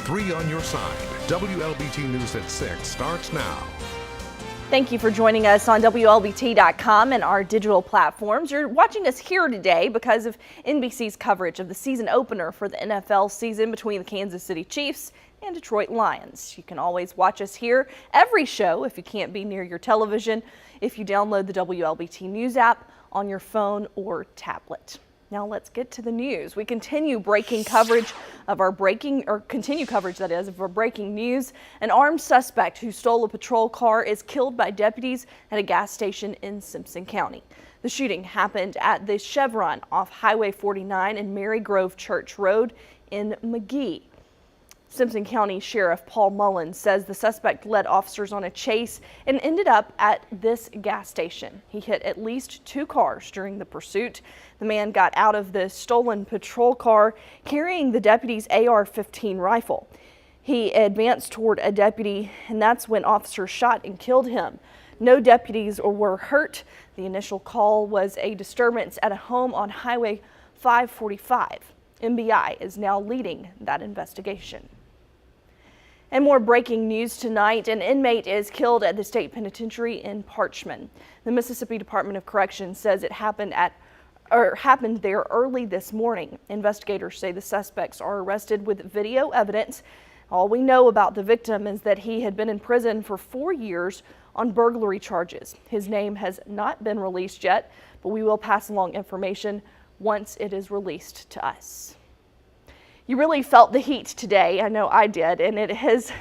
3 on your side. WLBT News at 6 starts now. Thank you for joining us on WLBT.com and our digital platforms. You're watching us here today because of NBC's coverage of the season opener for the NFL season between the Kansas City Chiefs and Detroit Lions. You can always watch us here every show if you can't be near your television if you download the WLBT News app on your phone or tablet. Now let's get to the news. We continue coverage of our breaking news. An armed suspect who stole a patrol car is killed by deputies at a gas station in Simpson County. The shooting happened at the Chevron off Highway 49 and Mary Grove Church Road in McGee. Simpson County Sheriff Paul Mullins says the suspect led officers on a chase and ended up at this gas station. He hit at least 2 cars during the pursuit. The man got out of the stolen patrol car carrying the deputy's AR-15 rifle. He advanced toward a deputy, and that's when officers shot and killed him. No deputies were hurt. The initial call was a disturbance at a home on Highway 545. MBI is now leading that investigation. And more breaking news tonight. An inmate is killed at the state penitentiary in Parchman. The Mississippi Department of Corrections says it happened there early this morning. Investigators say the suspects are arrested with video evidence. All we know about the victim is that he had been in prison for 4 years on burglary charges. His name has not been released yet, but we will pass along information once it is released to us. You really felt the heat today. I know I did, and it has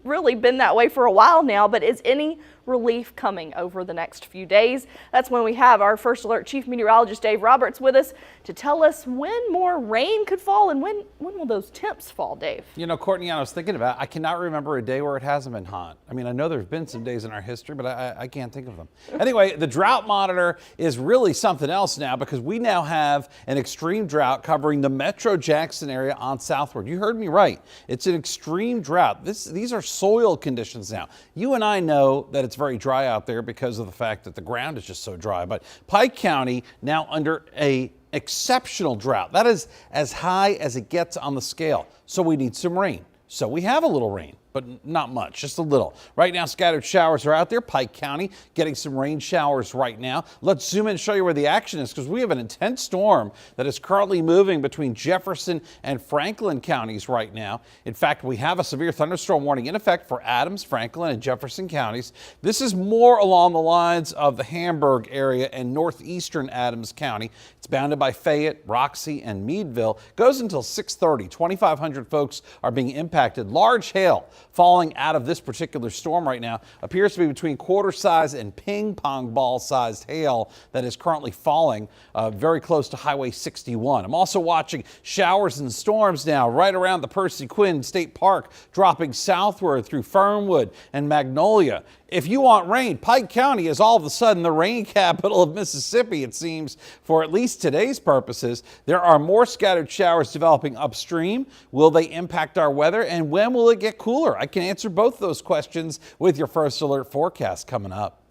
really been that way for a while now, but is any relief coming over the next few days? That's when we have our First Alert Chief Meteorologist Dave Roberts with us to tell us when more rain could fall and when will those temps fall, Dave? You know, Courtney, I was thinking about, I cannot remember a day where it hasn't been hot. I mean, I know there's been some days in our history, but I can't think of them. Anyway, the drought monitor is really something else now because we now have an extreme drought covering the Metro Jackson area on southward. You heard me right. It's an extreme drought. These are soil conditions now. You and I know that it's very dry out there because of the fact that the ground is just so dry, but Pike County now under a exceptional drought. That is as high as it gets on the scale. So we need some rain. So we have a little rain, but not much, just a little. Right now, scattered showers are out there. Pike County getting some rain showers right now. Let's zoom in and show you where the action is because we have an intense storm that is currently moving between Jefferson and Franklin counties right now. In fact, we have a severe thunderstorm warning in effect for Adams, Franklin, and Jefferson counties. This is more along the lines of the Hamburg area and northeastern Adams County. It's bounded by Fayette, Roxy, and Meadville. Goes until 6:30. 2,500 folks are being impacted. Large hail falling out of this particular storm right now appears to be between quarter size and ping pong ball sized hail that is currently falling very close to Highway 61. I'm also watching showers and storms now right around the Percy Quinn State Park, dropping southward through Fernwood and Magnolia. If you want rain, Pike County is all of a sudden the rain capital of Mississippi, it seems, for at least today's purposes. There are more scattered showers developing upstream. Will they impact our weather, and when will it get cooler? I can answer both those questions with your First Alert forecast coming up.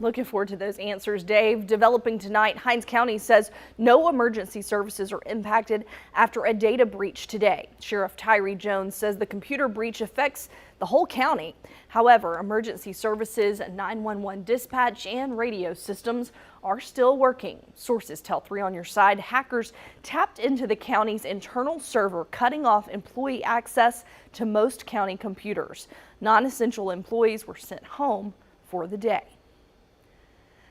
Looking forward to those answers, Dave. Developing tonight, Hinds County says no emergency services are impacted after a data breach today. Sheriff Tyree Jones says the computer breach affects the whole county. However, emergency services, 911 dispatch, and radio systems are still working. Sources tell 3 on your side hackers tapped into the county's internal server, cutting off employee access to most county computers. Non-essential employees were sent home for the day.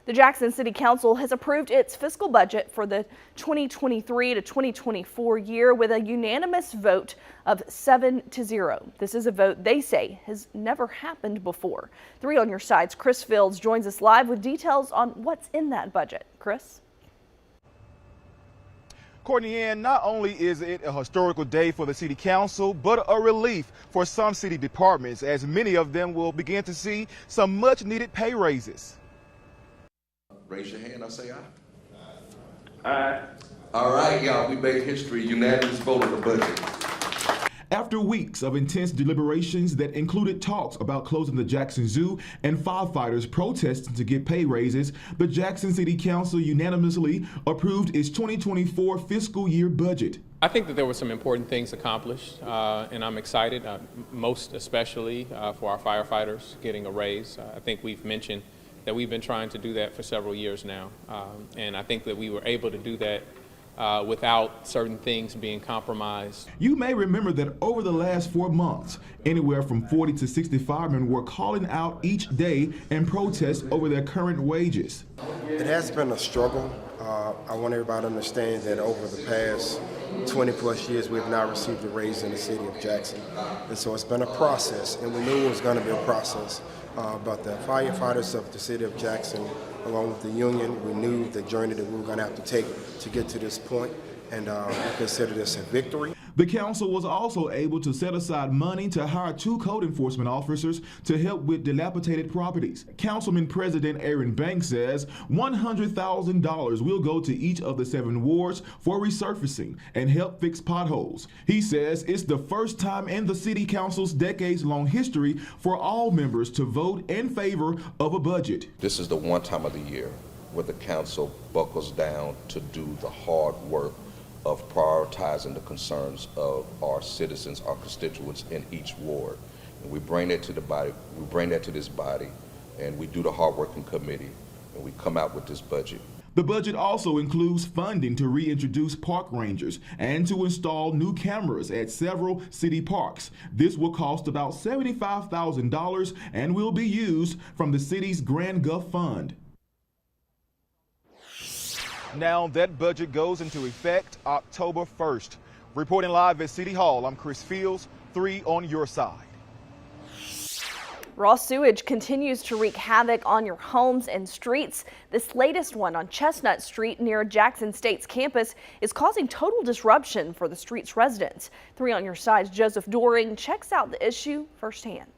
The Jackson City Council has approved its fiscal budget for the 2023 to 2024 year with a unanimous vote of 7-0. This is a vote they say has never happened before. 3 on your side's Chris Fields joins us live with details on what's in that budget. Chris? Courtney Ann, not only is it a historical day for the City Council, but a relief for some city departments, as many of them will begin to see some much needed pay raises. Raise your hand, I say aye. Aye. All right, y'all, we made history, unanimous vote on the budget. After weeks of intense deliberations that included talks about closing the Jackson Zoo and firefighters protesting to get pay raises, the Jackson City Council unanimously approved its 2024 fiscal year budget. I think that there were some important things accomplished, and I'm excited, most especially for our firefighters getting a raise. I think we've mentioned that we've been trying to do that for several years now, and I think that we were able to do that without certain things being compromised. You may remember that over the last 4 months, anywhere from 40 to 60 firemen were calling out each day in protest over their current wages. It has been a struggle. I want everybody to understand that over the past 20 plus years, we've not received a raise in the city of Jackson. And so it's been a process, and we knew it was going to be a process. But the firefighters of the city of Jackson, along with the union, we knew the journey that we were going to have to take to get to this point, and we consider this a victory. The council was also able to set aside money to hire 2 code enforcement officers to help with dilapidated properties. Councilman President Aaron Banks says $100,000 will go to each of the 7 wards for resurfacing and help fix potholes. He says it's the first time in the city council's decades-long history for all members to vote in favor of a budget. This is the one time of the year where the council buckles down to do the hard work of prioritizing the concerns of our citizens, our constituents in each ward. And we bring that to the body, we bring that to this body, and we do the hard work in committee, and we come out with this budget. The budget also includes funding to reintroduce park rangers and to install new cameras at several city parks. This will cost about $75,000 and will be used from the city's Grand Gulf Fund. Now that budget goes into effect October 1st. Reporting live at City Hall, I'm Chris Fields, 3 on your side. Raw sewage continues to wreak havoc on your homes and streets. This latest one on Chestnut Street near Jackson State's campus is causing total disruption for the street's residents. 3 on your side's Joseph Doring checks out the issue firsthand.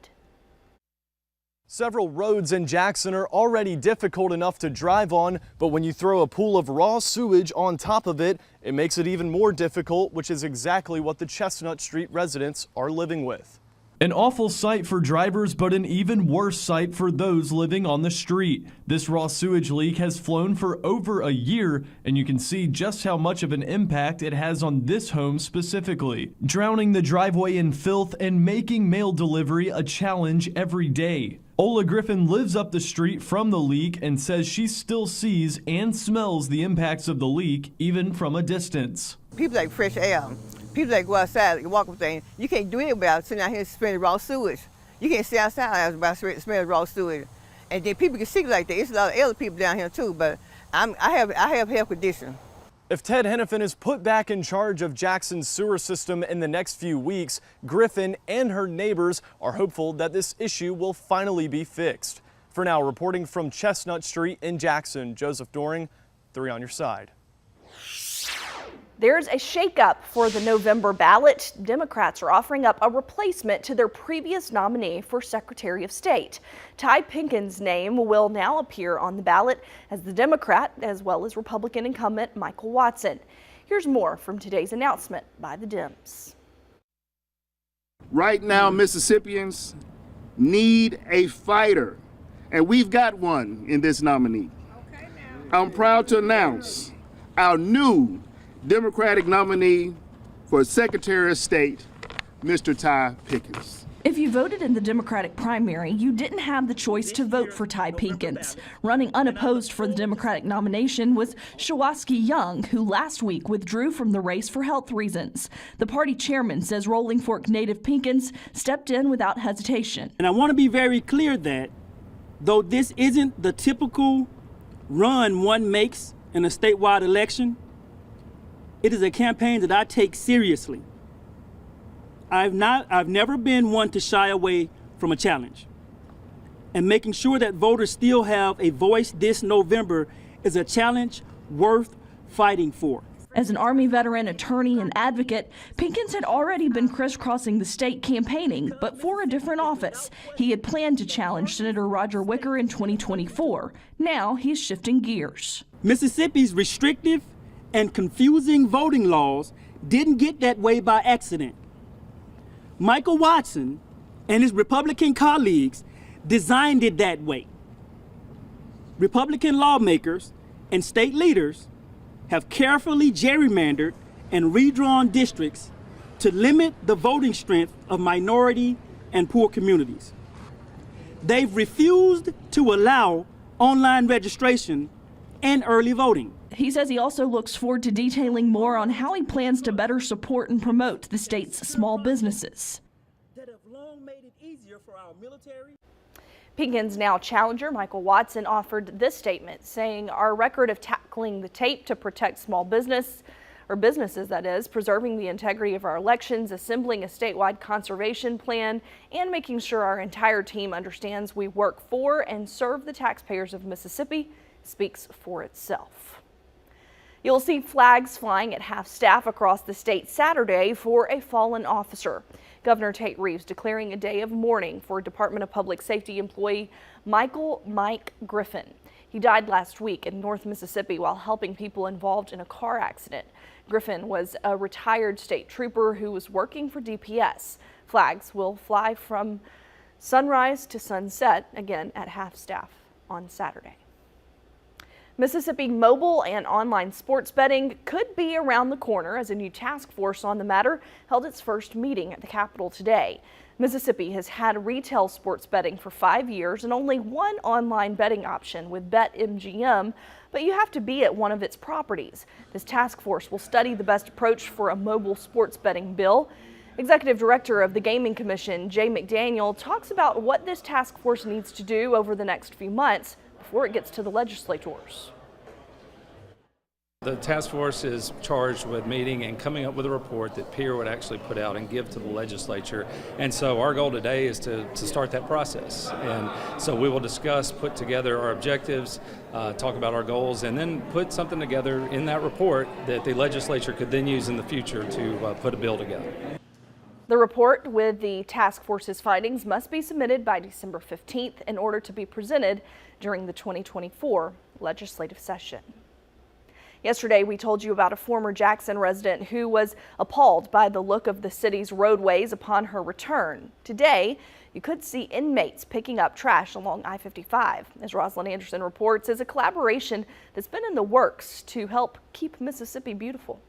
Several roads in Jackson are already difficult enough to drive on, but when you throw a pool of raw sewage on top of it, it makes it even more difficult, which is exactly what the Chestnut Street residents are living with. An awful sight for drivers, but an even worse sight for those living on the street. This raw sewage leak has flown for over a year, and you can see just how much of an impact it has on this home specifically, drowning the driveway in filth and making mail delivery a challenge every day. Ola Griffin lives up the street from the leak and says she still sees and smells the impacts of the leak, even from a distance. People like fresh air. People that go outside and walk with things. You can't do it without sitting out here smelling raw sewage. You can't sit outside without smelling raw sewage. And then people get sick like that. It's a lot of elder people down here too, but I have health conditions. If Ted Hennepin is put back in charge of Jackson's sewer system in the next few weeks, Griffin and her neighbors are hopeful that this issue will finally be fixed. For now, reporting from Chestnut Street in Jackson, Joseph Doring, 3 on your side. There's a shakeup for the November ballot. Democrats are offering up a replacement to their previous nominee for Secretary of State. Ty Pinckens' name will now appear on the ballot as the Democrat, as well as Republican incumbent Michael Watson. Here's more from today's announcement by the Dems. Right now, Mississippians need a fighter, and we've got one in this nominee. I'm proud to announce our new Democratic nominee for Secretary of State, Mr. Ty Pinckens. If you voted in the Democratic primary, you didn't have the choice to vote for Ty Pinckens. Running unopposed for the Democratic nomination was Shawaski Young, who last week withdrew from the race for health reasons. The party chairman says Rolling Fork native Pinckens stepped in without hesitation. And I want to be very clear that though this isn't the typical run one makes in a statewide election, it is a campaign that I take seriously. I've never been one to shy away from a challenge. And making sure that voters still have a voice this November is a challenge worth fighting for. As an Army veteran, attorney, and advocate, Pinckens had already been crisscrossing the state campaigning, but for a different office. He had planned to challenge Senator Roger Wicker in 2024. Now he's shifting gears. Mississippi's restrictive and confusing voting laws didn't get that way by accident. Michael Watson and his Republican colleagues designed it that way. Republican lawmakers and state leaders have carefully gerrymandered and redrawn districts to limit the voting strength of minority and poor communities. They've refused to allow online registration and early voting. He says he also looks forward to detailing more on how he plans to better support and promote the state's small businesses. That have long made it easier for our military. Pinkins now challenger Michael Watson offered this statement, saying our record of tackling the tape to protect small businesses, that is, preserving the integrity of our elections, assembling a statewide conservation plan, and making sure our entire team understands we work for and serve the taxpayers of Mississippi speaks for itself. You'll see flags flying at half-staff across the state Saturday for a fallen officer. Governor Tate Reeves declaring a day of mourning for Department of Public Safety employee Mike Griffin. He died last week in North Mississippi while helping people involved in a car accident. Griffin was a retired state trooper who was working for DPS. Flags will fly from sunrise to sunset, again at half-staff on Saturday. Mississippi mobile and online sports betting could be around the corner as a new task force on the matter held its first meeting at the Capitol today. Mississippi has had retail sports betting for 5 years and only one online betting option with BetMGM, but you have to be at one of its properties. This task force will study the best approach for a mobile sports betting bill. Executive Director of the Gaming Commission, Jay McDaniel, talks about what this task force needs to do over the next few months before it gets to the legislators. The task force is charged with meeting and coming up with a report that Pierre would actually put out and give to the legislature. And so our goal today is to start that process. And so we will discuss, put together our objectives, talk about our goals, and then put something together in that report that the legislature could then use in the future to put a bill together. The report with the task force's findings must be submitted by December 15th in order to be presented during the 2024 legislative session. Yesterday, we told you about a former Jackson resident who was appalled by the look of the city's roadways upon her return. Today, you could see inmates picking up trash along I-55. As Rosalind Anderson reports, is a collaboration that's been in the works to help keep Mississippi beautiful.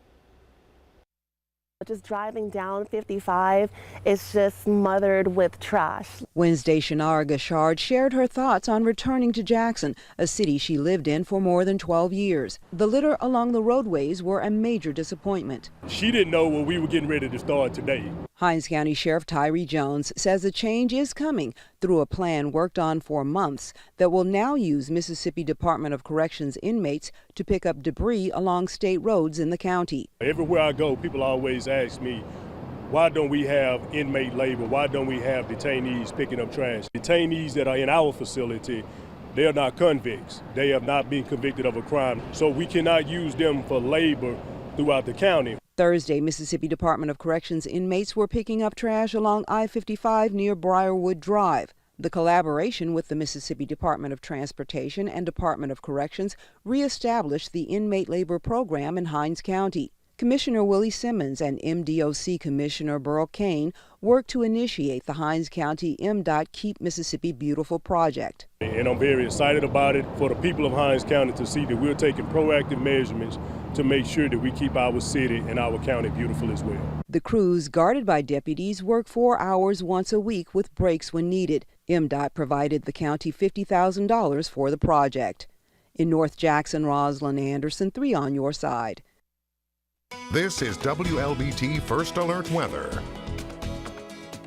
Just driving down 55, it's just smothered with trash. Wednesday, Shanara Gashard shared her thoughts on returning to Jackson, a city she lived in for more than 12 years. The litter along the roadways were a major disappointment. She didn't know what we were getting ready to start today. Hinds County Sheriff Tyree Jones says a change is coming through a plan worked on for months that will now use Mississippi Department of Corrections inmates to pick up debris along state roads in the county. Everywhere I go, people always ask me, why don't we have inmate labor? Why don't we have detainees picking up trash? Detainees that are in our facility, they are not convicts. They have not been convicted of a crime, so we cannot use them for labor throughout the county. Thursday, Mississippi Department of Corrections inmates were picking up trash along I-55 near Briarwood Drive. The collaboration with the Mississippi Department of Transportation and Department of Corrections reestablished the inmate labor program in Hinds County. Commissioner Willie Simmons and MDOC Commissioner Burl Cain worked to initiate the Hinds County MDOT Keep Mississippi Beautiful project. And I'm very excited about it for the people of Hinds County to see that we're taking proactive measurements to make sure that we keep our city and our county beautiful as well. The crews, guarded by deputies, work 4 hours once a week with breaks when needed. MDOT provided the county $50,000 for the project. In North Jackson, Rosalind Anderson, 3 on your side. This is WLBT First Alert Weather.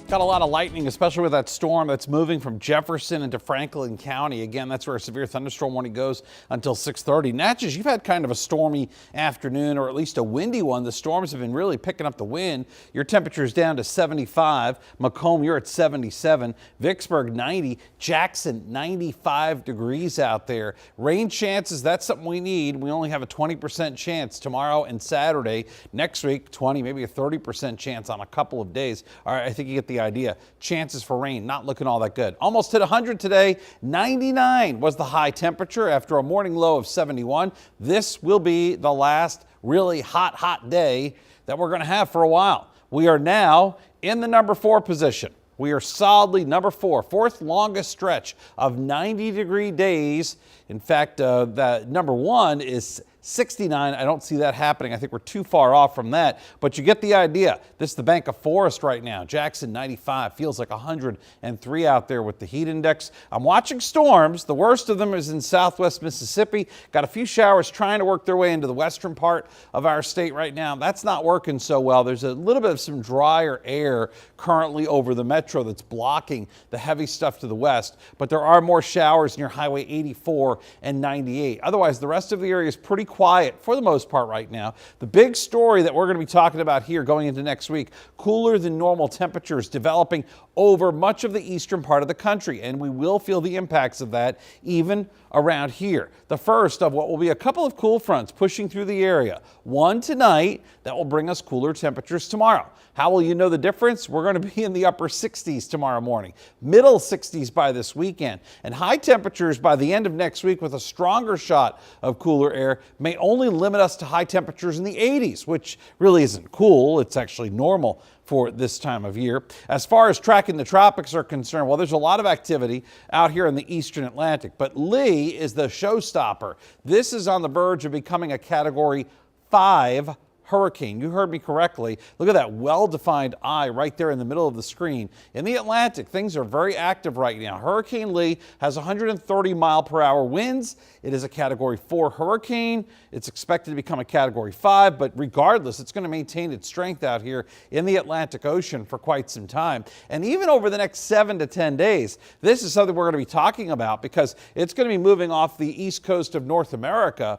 Got a lot of lightning, especially with that storm that's moving from Jefferson into Franklin County. Again, that's where a severe thunderstorm warning goes until 6:30. Natchez, you've had kind of a stormy afternoon, or at least a windy one. The storms have been really picking up the wind. Your temperature is down to 75. Macomb, you're at 77. Vicksburg, 90. Jackson, 95 degrees out there. Rain chances, that's something we need. We only have a 20% chance tomorrow and Saturday. Next week, 20, maybe a 30% chance on a couple of days. All right, I think you get the idea. Chances for rain not looking all that good. Almost hit 100 today. 99 was the high temperature after a morning low of 71. This will be the last really hot day that we're going to have for a while. We are now in the number 4 position. We are solidly number 4, fourth longest stretch of 90-degree days. In fact, the number 1 is 69. I don't see that happening. I think we're too far off from that, but you get the idea. This is the Bank of Forest right now. Jackson 95, feels like 103 out there with the heat index. I'm watching storms. The worst of them is in southwest Mississippi. Got a few showers trying to work their way into the western part of our state right now. That's not working so well. There's a little bit of some drier air currently over the metro that's blocking the heavy stuff to the west, but there are more showers near Highway 84 and 98. Otherwise, the rest of the area is pretty quiet for the most part right now. The big story that we're going to be talking about here going into next week, cooler than normal temperatures developing over much of the eastern part of the country, and we will feel the impacts of that even around here. The first of what will be a couple of cool fronts pushing through the area. One tonight that will bring us cooler temperatures tomorrow. How will you know the difference? We're going to be in the upper 60s tomorrow morning, middle 60s by this weekend, and high temperatures by the end of next week with a stronger shot of cooler air may only limit us to high temperatures in the 80s, which really isn't cool. It's actually normal for this time of year. As far as tracking the tropics are concerned, well, there's a lot of activity out here in the eastern Atlantic, but Lee is the showstopper. This is on the verge of becoming a Category 5 hurricane. You heard me correctly. Look at that well-defined eye right there in the middle of the screen. In the Atlantic, things are very active right now. Hurricane Lee has 130-mile-per-hour winds. It is a Category 4 hurricane. It's expected to become a Category 5, but regardless, it's going to maintain its strength out here in the Atlantic Ocean for quite some time. And even over the next 7 to 10 days, this is something we're going to be talking about because it's going to be moving off the east coast of North America.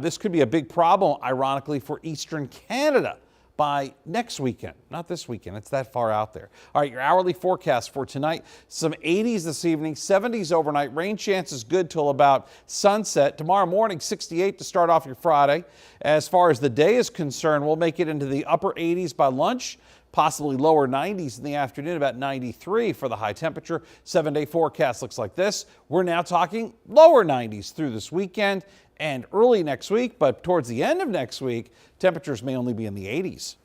This could be a big problem, ironically, for eastern Canada by next weekend. Not this weekend. It's that far out there. All right, your hourly forecast for tonight. Some 80s this evening, 70s overnight. Rain chances good till about sunset. Tomorrow morning, 68 to start off your Friday. As far as the day is concerned, we'll make it into the upper 80s by lunch. Possibly lower 90s in the afternoon, about 93 for the high temperature. 7-day forecast looks like this. We're now talking lower 90s through this weekend and early next week, but towards the end of next week, temperatures may only be in the 80s.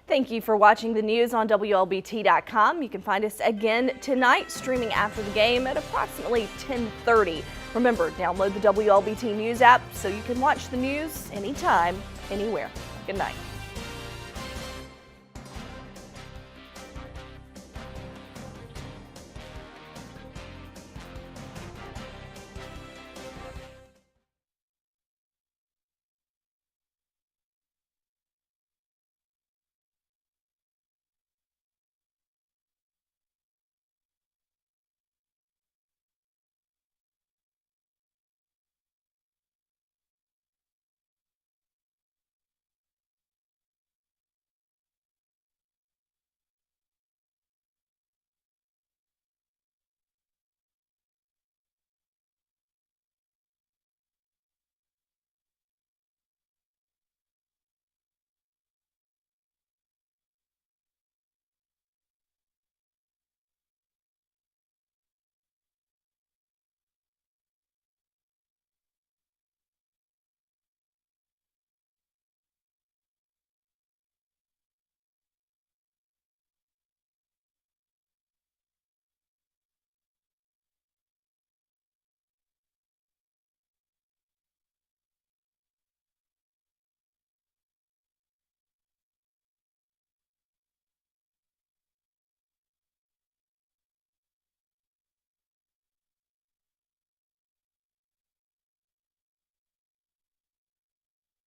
Thank you for watching the news on WLBT.com. You can find us again tonight, streaming after the game at approximately 10:30. Remember, download the WLBT News app so you can watch the news anytime, anywhere. Good night.